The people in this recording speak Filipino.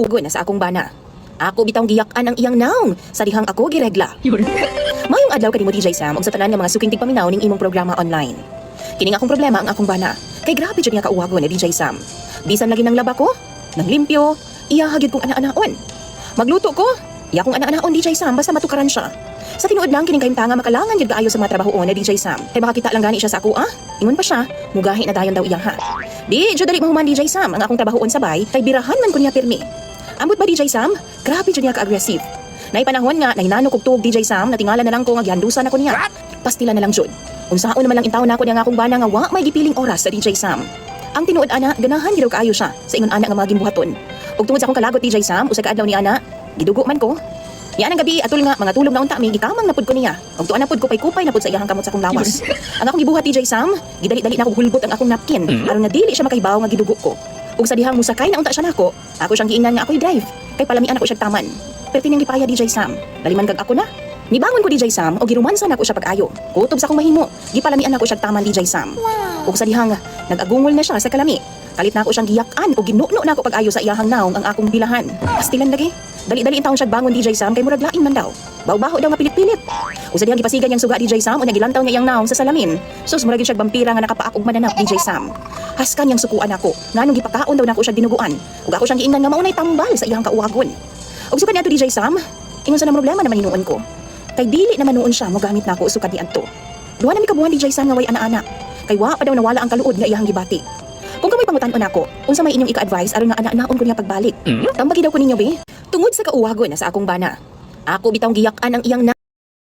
Ugon na sa akong bana. Ako bitang giyak-an ang iyang naong sa dihang ako giregla. Mayong adlaw kanimo DJ Sam ug sa tanan nga mga suking tigpaminaw ning imong programa online. Kini nga akong problema ang akong bana. Kay grabe jud nga kauwagon ni DJ Sam. Bisan lagi nang laba ko, nang limpyo, iya hagyud kong ana-anaon. Magluto ko, iya kong ana-anaon DJ Sam basta matukaran siya. Sa tinuod lang kining kayong tanga makalangan jud kaayo sa mga trabahoon ni DJ Sam. Kay makakita lang gani siya sa ako Ingon pa siya, mugahi na dayon daw iya ha. Di jud dali mahuman DJ Sam ang akong trabahoon sabay kay birahan man ko niya pirmi. Ambot ba DJ Sam? Grabe jud niya ka-aggressive. Nay panahon nga nahinano kog tuog DJ Sam natingala na lang ko nga gihandusan ako niya. Pastila na lang jud. Unsaon naman lang intaw na ako niya nga akong bana nga wa may gipiling oras sa DJ Sam. Ang tinuod ana ganahan gyud kaayo siya sa ingon ana nga mga gimbuhaton. Ug tungod sa akong kalagot DJ Sam usa ka adlaw ni ana, gidugo man ko. Yan ang gabi atul nga mga tulog na unta mi gikamang napud ko niya. Ug tuan napud kupay-kupay napud sa iyang kamot sa akong lawas. Ang akong gibuhat DJ Sam, gidali-dali na ako hulbot ang akong napkin aron nga dili siya makahibaw nga gidugo ko. Ug sa dihang musakay na unta siya nako, ako siyang giingnan nga ako'y drive. Kay palamian ako siya taman. Perti niyang gipaya DJ Sam. Daliman kag ako na. Nibangon ko DJ Sam o girumansa na ako siya pag-ayo. Kutob sa akong mahimo, gipalamian ako siya taman DJ Sam. Ug sa dihang nag-agungol na siya sa kalami. Kalit na ako siyang giyak-an o ginuno na ako pag-ayo sa iyahang naong ang akong bilahan. Pastilan lagi. Dali-dali intawon siya bangon DJ Sam kay murag laing man daw. Baw-baho daw nga pilit-pilit. Usa dihang gipasigan niyang suga DJ Sam o nagilantaw niya iyang naong sa salamin. Sus murag siya vampira nga nakapaak og mananap DJ Sam. Haskan niyang sukuan ako. Nganong gipakaon daw nako siya dinuguan. Ug ako siyang giingnan nga maunay tambal sa iyang kauwagon. Ug sukad niadto DJ Sam, ingon sa na problema naman hinuon ko. Kay dili naman noon siya mo gamit nako sukad niadto. Duha na mi kabuhan DJ Sam nga way ana-ana. Kay wa pa daw nawala ang kaluod nga iyang gibati. Kung kamoy pangutan-on ako, unsa may inyong ika-advise aron nga ana-anaon ko niya pagbalik. Tambagi daw ko ninyo be. Tungod sa kauwagon na sa akong bana. Ako bitang giyak-an ang iyang